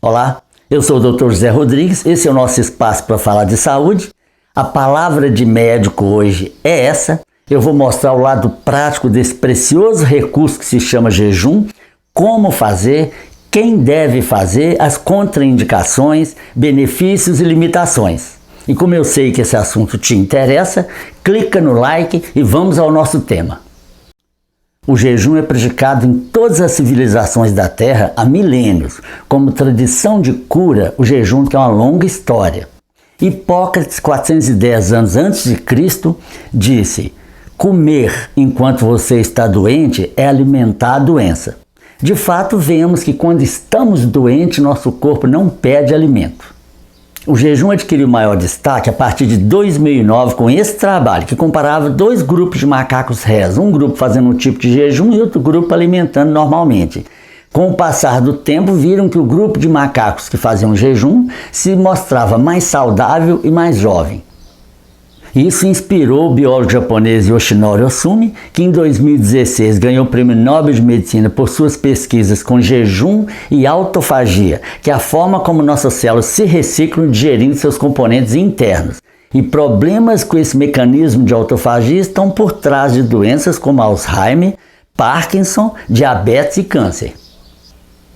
Olá, eu sou o Dr. José Rodrigues, esse é o nosso espaço para falar de saúde. A palavra de médico hoje é essa. Eu vou mostrar o lado prático desse precioso recurso que se chama jejum, como fazer, quem deve fazer, as contraindicações, benefícios e limitações. E como eu sei que esse assunto te interessa, clica no like e vamos ao nosso tema. O jejum é praticado em todas as civilizações da Terra há milênios. Como tradição de cura, o jejum tem uma longa história. Hipócrates, 410 anos antes de Cristo, disse: comer enquanto você está doente é alimentar a doença. De fato, vemos que quando estamos doentes, nosso corpo não pede alimento. O jejum adquiriu maior destaque a partir de 2009 com esse trabalho, que comparava dois grupos de macacos réis, um grupo fazendo um tipo de jejum e outro grupo alimentando normalmente. Com o passar do tempo, viram que o grupo de macacos que faziam jejum se mostrava mais saudável e mais jovem. Isso inspirou o biólogo japonês Yoshinori Ohsumi, que em 2016 ganhou o Prêmio Nobel de Medicina por suas pesquisas com jejum e autofagia, que é a forma como nossas células se reciclam digerindo seus componentes internos. E problemas com esse mecanismo de autofagia estão por trás de doenças como Alzheimer, Parkinson, diabetes e câncer.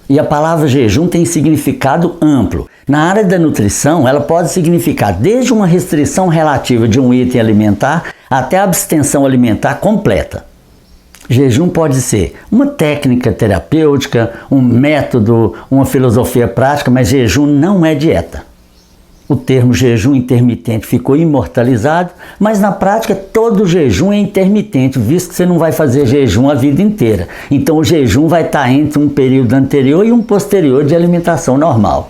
E a palavra jejum tem significado amplo. Na área da nutrição, ela pode significar desde uma restrição relativa de um item alimentar até a abstenção alimentar completa. Jejum pode ser uma técnica terapêutica, um método, uma filosofia prática, mas jejum não é dieta. O termo jejum intermitente ficou imortalizado, mas na prática todo jejum é intermitente, visto que você não vai fazer jejum a vida inteira. Então o jejum vai estar entre um período anterior e um posterior de alimentação normal.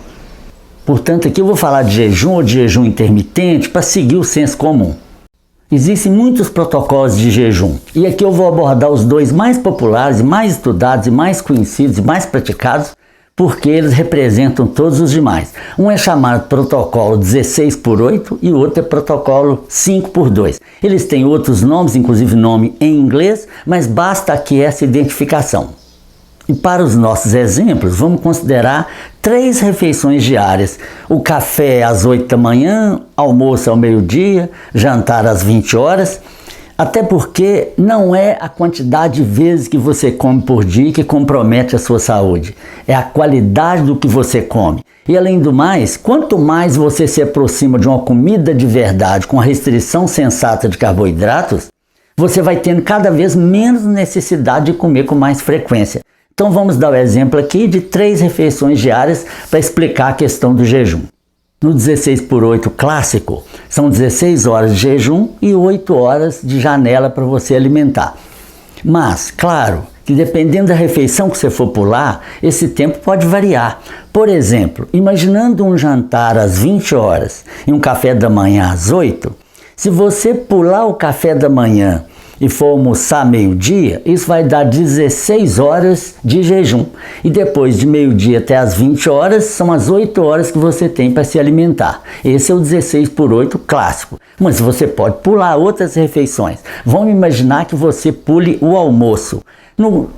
Portanto, aqui eu vou falar de jejum ou de jejum intermitente para seguir o senso comum. Existem muitos protocolos de jejum e aqui eu vou abordar os dois mais populares, mais estudados e mais conhecidos e mais praticados, porque eles representam todos os demais. Um é chamado protocolo 16/8 e o outro é protocolo 5/2. Eles têm outros nomes, inclusive nome em inglês, mas basta aqui essa identificação. E para os nossos exemplos, vamos considerar 3 refeições diárias. O café às 8 da manhã, almoço ao meio-dia, jantar às 20 horas. Até porque não é a quantidade de vezes que você come por dia que compromete a sua saúde. É a qualidade do que você come. E além do mais, quanto mais você se aproxima de uma comida de verdade com a restrição sensata de carboidratos, você vai tendo cada vez menos necessidade de comer com mais frequência. Então vamos dar o exemplo aqui de 3 refeições diárias para explicar a questão do jejum. No 16/8 clássico, são 16 horas de jejum e 8 horas de janela para você alimentar. Mas, claro, que dependendo da refeição que você for pular, esse tempo pode variar. Por exemplo, imaginando um jantar às 20 horas e um café da manhã às 8, se você pular o café da manhã e for almoçar meio-dia, isso vai dar 16 horas de jejum. E depois de meio-dia até as 20 horas, são as 8 horas que você tem para se alimentar. Esse é o 16/8 clássico. Mas você pode pular outras refeições. Vamos imaginar que você pule o almoço.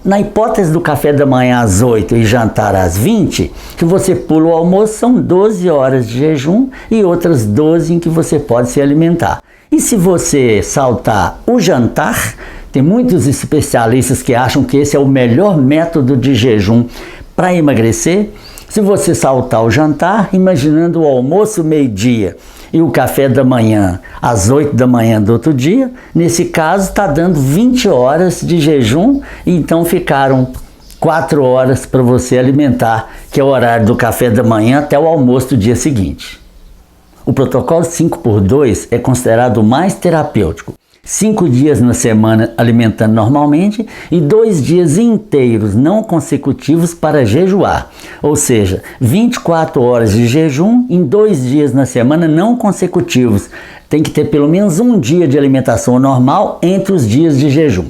Na hipótese do café da manhã às 8 e jantar às 20, que você pula o almoço, são 12 horas de jejum e outras 12 em que você pode se alimentar. E se você saltar o jantar, tem muitos especialistas que acham que esse é o melhor método de jejum para emagrecer. Se você saltar o jantar, imaginando o almoço meio-dia e o café da manhã às 8 da manhã do outro dia, nesse caso está dando 20 horas de jejum, e então ficaram 4 horas para você alimentar, que é o horário do café da manhã até o almoço do dia seguinte. O protocolo 5/2 é considerado o mais terapêutico. 5 dias na semana alimentando normalmente e 2 dias inteiros não consecutivos para jejuar. Ou seja, 24 horas de jejum em 2 dias na semana não consecutivos. Tem que ter pelo menos um dia de alimentação normal entre os dias de jejum.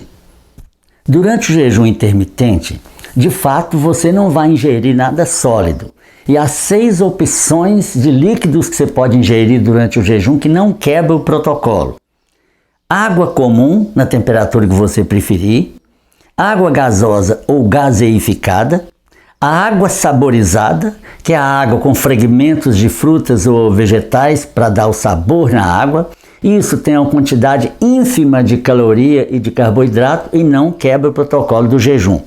Durante o jejum intermitente, de fato você não vai ingerir nada sólido. E há 6 opções de líquidos que você pode ingerir durante o jejum que não quebram o protocolo. Água comum, na temperatura que você preferir, água gasosa ou gaseificada, A água saborizada, que é a água com fragmentos de frutas ou vegetais para dar o sabor na água. Isso tem uma quantidade ínfima de caloria e de carboidrato e não quebra o protocolo do jejum.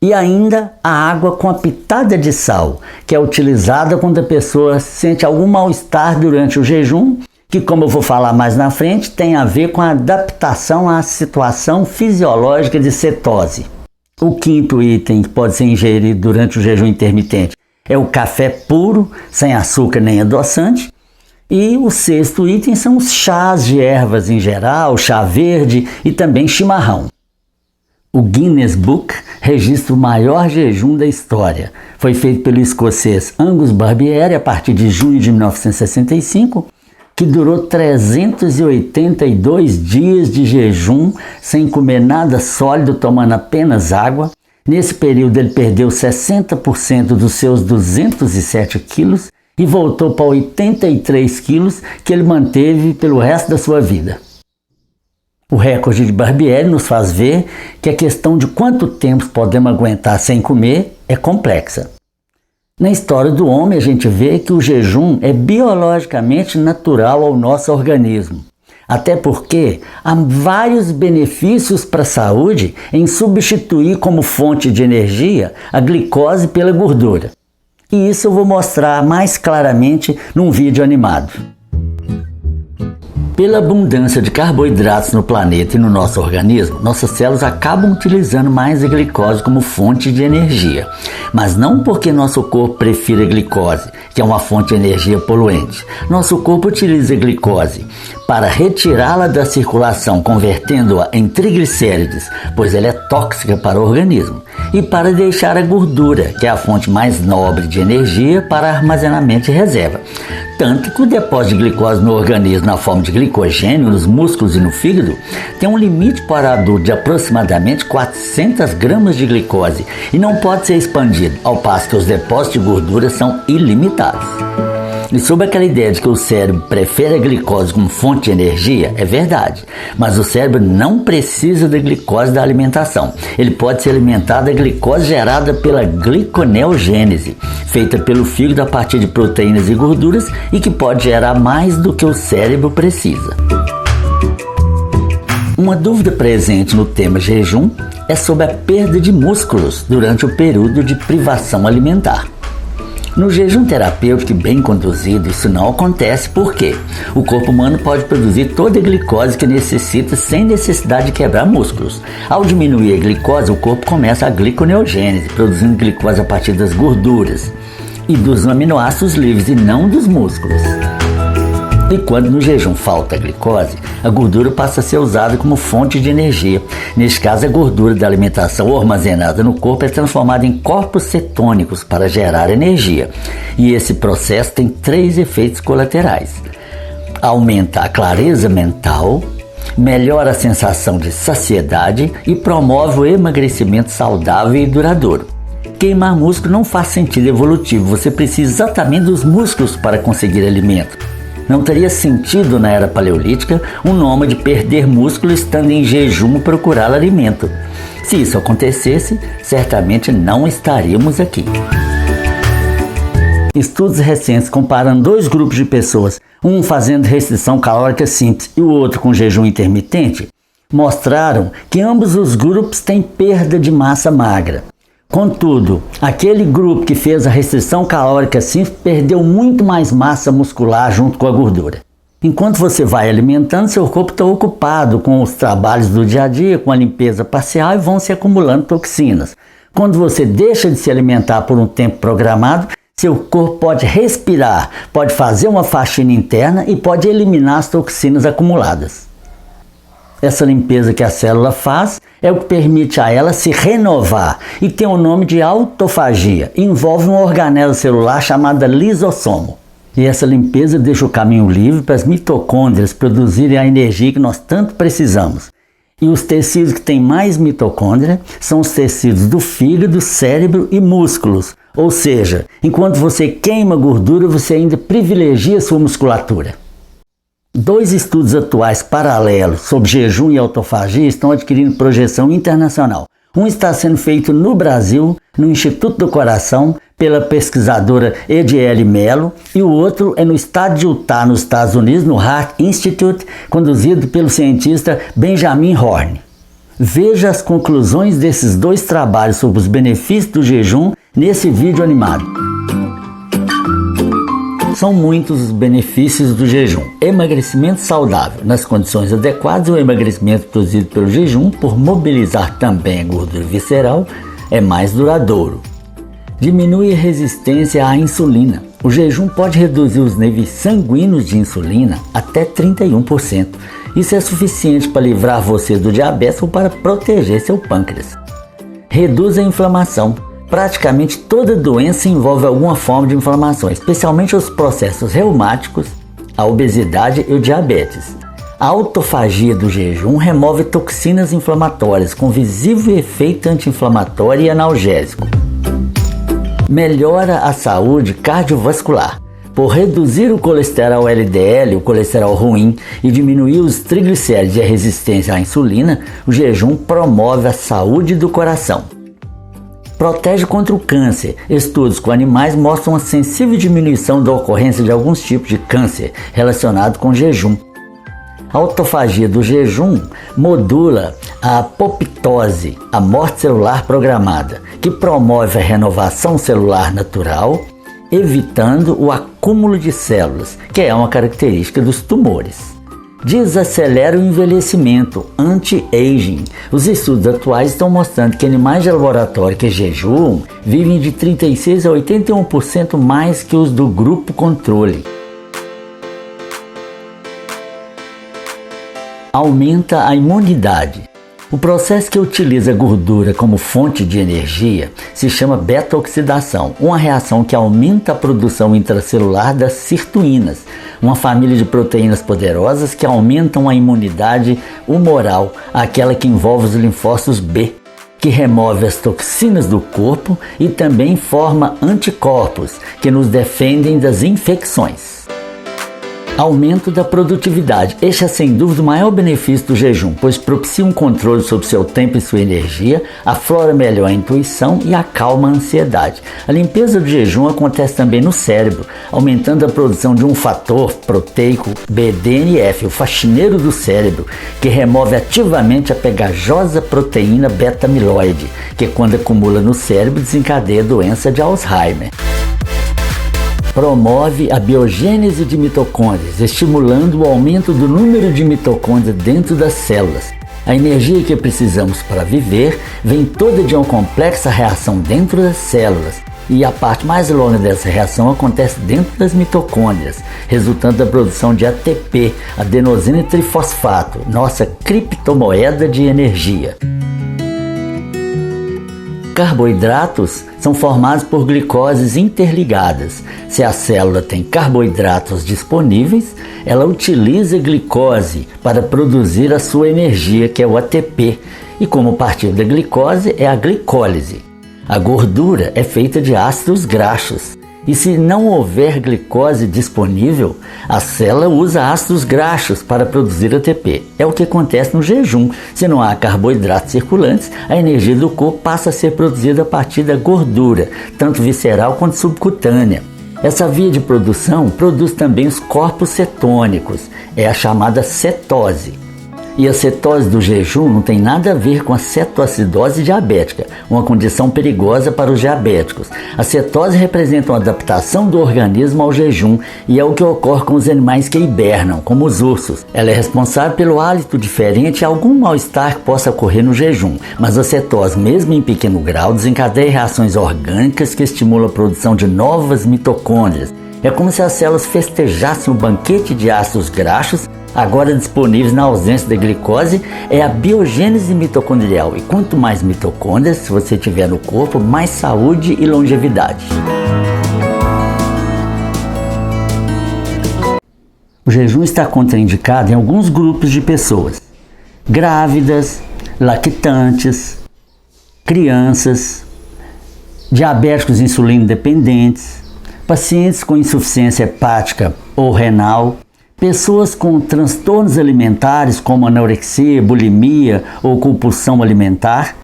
E ainda a água com a pitada de sal, que é utilizada quando a pessoa sente algum mal-estar durante o jejum, que, como eu vou falar mais na frente, tem a ver com a adaptação à situação fisiológica de cetose. O quinto item que pode ser ingerido durante o jejum intermitente é o café puro, sem açúcar nem adoçante. E o sexto item são os chás de ervas em geral, chá verde e também chimarrão. O Guinness Book registra o maior jejum da história. Foi feito pelo escocês Angus Barbieri a partir de junho de 1965, que durou 382 dias de jejum, sem comer nada sólido, tomando apenas água. Nesse período ele perdeu 60% dos seus 207 quilos e voltou para 83 quilos que ele manteve pelo resto da sua vida. O recorde de Barbieri nos faz ver que a questão de quanto tempo podemos aguentar sem comer é complexa. Na história do homem, a gente vê que o jejum é biologicamente natural ao nosso organismo. Até porque há vários benefícios para a saúde em substituir como fonte de energia a glicose pela gordura. E isso eu vou mostrar mais claramente num vídeo animado. Pela abundância de carboidratos no planeta e no nosso organismo, nossas células acabam utilizando mais a glicose como fonte de energia. Mas não porque nosso corpo prefira a glicose, que é uma fonte de energia poluente. Nosso corpo utiliza a glicose para retirá-la da circulação, convertendo-a em triglicérides, pois ela é tóxica para o organismo, e para deixar a gordura, que é a fonte mais nobre de energia, para armazenamento e reserva. Tanto que o depósito de glicose no organismo na forma de glicogênio nos músculos e no fígado tem um limite para adulto de aproximadamente 400 gramas de glicose e não pode ser expandido, ao passo que os depósitos de gordura são ilimitados. E sobre aquela ideia de que o cérebro prefere a glicose como fonte de energia, é verdade, mas o cérebro não precisa da glicose da alimentação. Ele pode se alimentar da glicose gerada pela gliconeogênese, feita pelo fígado a partir de proteínas e gorduras e que pode gerar mais do que o cérebro precisa. Uma dúvida presente no tema jejum é sobre a perda de músculos durante o período de privação alimentar. No jejum terapêutico bem conduzido, isso não acontece porque o corpo humano pode produzir toda a glicose que necessita sem necessidade de quebrar músculos. Ao diminuir a glicose, o corpo começa a gliconeogênese, produzindo glicose a partir das gorduras e dos aminoácidos livres e não dos músculos. E quando no jejum falta a glicose, a gordura passa a ser usada como fonte de energia. Neste caso, a gordura da alimentação armazenada no corpo é transformada em corpos cetônicos para gerar energia. E esse processo tem 3 efeitos colaterais. Aumenta a clareza mental, melhora a sensação de saciedade e promove o emagrecimento saudável e duradouro. Queimar músculo não faz sentido evolutivo, você precisa exatamente dos músculos para conseguir alimento. Não teria sentido na era paleolítica um nômade perder músculo estando em jejum procurar alimento. Se isso acontecesse, certamente não estaríamos aqui. Estudos recentes comparando 2 grupos de pessoas, um fazendo restrição calórica simples e o outro com jejum intermitente, mostraram que ambos os grupos têm perda de massa magra. Contudo, aquele grupo que fez a restrição calórica simples perdeu muito mais massa muscular junto com a gordura. Enquanto você vai alimentando, seu corpo está ocupado com os trabalhos do dia a dia, com a limpeza parcial e vão se acumulando toxinas. Quando você deixa de se alimentar por um tempo programado, seu corpo pode respirar, pode fazer uma faxina interna e pode eliminar as toxinas acumuladas. Essa limpeza que a célula faz é o que permite a ela se renovar e tem o nome de autofagia. Envolve um organelo celular chamado lisossomo. E essa limpeza deixa o caminho livre para as mitocôndrias produzirem a energia que nós tanto precisamos. E os tecidos que têm mais mitocôndria são os tecidos do fígado, cérebro e músculos. Ou seja, enquanto você queima gordura, você ainda privilegia sua musculatura. 2 estudos atuais paralelos sobre jejum e autofagia estão adquirindo projeção internacional. Um está sendo feito no Brasil, no Instituto do Coração, pela pesquisadora Ediele Mello, e o outro é no estado de Utah, nos Estados Unidos, no Heart Institute, conduzido pelo cientista Benjamin Horne. Veja as conclusões desses dois trabalhos sobre os benefícios do jejum nesse vídeo animado. São muitos os benefícios do jejum. Emagrecimento saudável. Nas condições adequadas, o emagrecimento produzido pelo jejum, por mobilizar também a gordura visceral, é mais duradouro. Diminui a resistência à insulina. O jejum pode reduzir os níveis sanguíneos de insulina até 31%. Isso é suficiente para livrar você do diabetes ou para proteger seu pâncreas. Reduz a inflamação. Praticamente toda doença envolve alguma forma de inflamação, especialmente os processos reumáticos, a obesidade e o diabetes. A autofagia do jejum remove toxinas inflamatórias com visível efeito anti-inflamatório e analgésico. Melhora a saúde cardiovascular. Por reduzir o colesterol LDL, o colesterol ruim, e diminuir os triglicéridos e a resistência à insulina, o jejum promove a saúde do coração. Protege contra o câncer. Estudos com animais mostram uma sensível diminuição da ocorrência de alguns tipos de câncer relacionado com jejum. A autofagia do jejum modula a apoptose, a morte celular programada, que promove a renovação celular natural, evitando o acúmulo de células, que é uma característica dos tumores. Desacelera o envelhecimento, anti-aging. Os estudos atuais estão mostrando que animais de laboratório que jejuam vivem de 36% a 81% mais que os do grupo controle. Aumenta a imunidade. O processo que utiliza a gordura como fonte de energia se chama beta-oxidação, uma reação que aumenta a produção intracelular das sirtuínas, uma família de proteínas poderosas que aumentam a imunidade humoral, aquela que envolve os linfócitos B, que remove as toxinas do corpo e também forma anticorpos que nos defendem das infecções. Aumento da produtividade. Este é sem dúvida o maior benefício do jejum, pois propicia um controle sobre seu tempo e sua energia, aflora melhor a intuição e acalma a ansiedade. A limpeza do jejum acontece também no cérebro, aumentando a produção de um fator proteico BDNF, o faxineiro do cérebro, que remove ativamente a pegajosa proteína beta-amiloide, que quando acumula no cérebro desencadeia a doença de Alzheimer. Promove a biogênese de mitocôndrias, estimulando o aumento do número de mitocôndrias dentro das células. A energia que precisamos para viver vem toda de uma complexa reação dentro das células, e a parte mais longa dessa reação acontece dentro das mitocôndrias, resultando da produção de ATP, adenosina trifosfato, nossa criptomoeda de energia. Carboidratos são formados por glicoses interligadas. Se a célula tem carboidratos disponíveis, ela utiliza a glicose para produzir a sua energia, que é o ATP, e como partir da glicose é a glicólise. A gordura é feita de ácidos graxos, e se não houver glicose disponível, a célula usa ácidos graxos para produzir ATP. É o que acontece no jejum. Se não há carboidratos circulantes, a energia do corpo passa a ser produzida a partir da gordura, tanto visceral quanto subcutânea. Essa via de produção produz também os corpos cetônicos, é a chamada cetose. E a cetose do jejum não tem nada a ver com a cetoacidose diabética, uma condição perigosa para os diabéticos. A cetose representa uma adaptação do organismo ao jejum e é o que ocorre com os animais que hibernam, como os ursos. Ela é responsável pelo hálito diferente e algum mal-estar que possa ocorrer no jejum, mas a cetose, mesmo em pequeno grau, desencadeia reações orgânicas que estimulam a produção de novas mitocôndrias. É como se as células festejassem o banquete de ácidos graxos, agora disponíveis na ausência da glicose. É a biogênese mitocondrial, e quanto mais mitocôndrias você tiver no corpo, mais saúde e longevidade. O jejum está contraindicado em alguns grupos de pessoas: grávidas, lactantes, crianças, diabéticos insulino dependentes, pacientes com insuficiência hepática ou renal, pessoas com transtornos alimentares como anorexia, bulimia ou compulsão alimentar,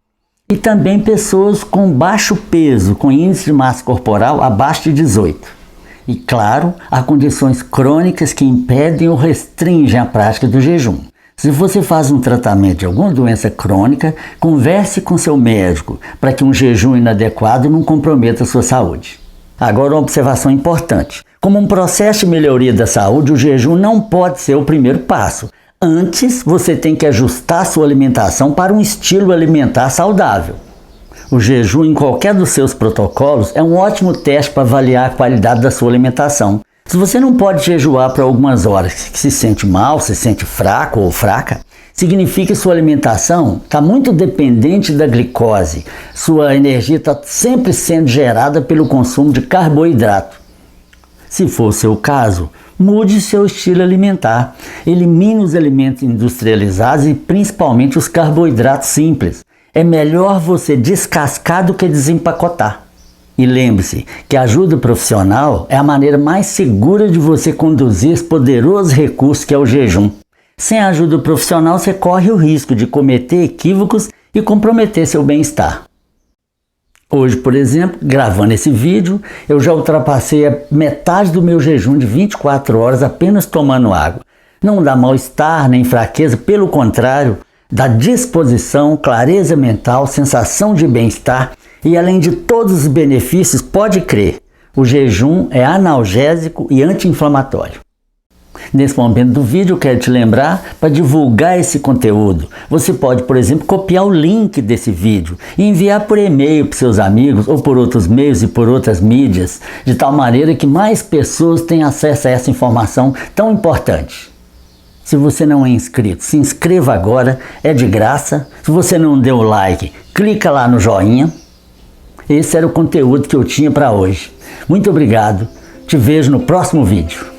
E também pessoas com baixo peso, com índice de massa corporal abaixo de 18. E claro, há condições crônicas que impedem ou restringem a prática do jejum. Se você faz um tratamento de alguma doença crônica, converse com seu médico para que um jejum inadequado não comprometa a sua saúde. Agora, uma observação importante. Como um processo de melhoria da saúde, o jejum não pode ser o primeiro passo. Antes, você tem que ajustar sua alimentação para um estilo alimentar saudável. O jejum em qualquer dos seus protocolos é um ótimo teste para avaliar a qualidade da sua alimentação. Se você não pode jejuar por algumas horas, que se sente mal, se sente fraco ou fraca, significa que sua alimentação está muito dependente da glicose. Sua energia está sempre sendo gerada pelo consumo de carboidrato. Se for o seu caso, mude seu estilo alimentar. Elimine os alimentos industrializados e principalmente os carboidratos simples. É melhor você descascar do que desempacotar. E lembre-se que a ajuda profissional é a maneira mais segura de você conduzir esse poderoso recurso que é o jejum. Sem a ajuda profissional, você corre o risco de cometer equívocos e comprometer seu bem-estar. Hoje, por exemplo, gravando esse vídeo, eu já ultrapassei a metade do meu jejum de 24 horas apenas tomando água. Não dá mal-estar nem fraqueza, pelo contrário, dá disposição, clareza mental, sensação de bem-estar e, além de todos os benefícios, pode crer, o jejum é analgésico e anti-inflamatório. Nesse momento do vídeo, eu quero te lembrar para divulgar esse conteúdo. Você pode, por exemplo, copiar o link desse vídeo e enviar por e-mail para seus amigos ou por outros meios e por outras mídias, de tal maneira que mais pessoas tenham acesso a essa informação tão importante. Se você não é inscrito, se inscreva agora, é de graça. Se você não deu o like, clica lá no joinha. Esse era o conteúdo que eu tinha para hoje. Muito obrigado, te vejo no próximo vídeo.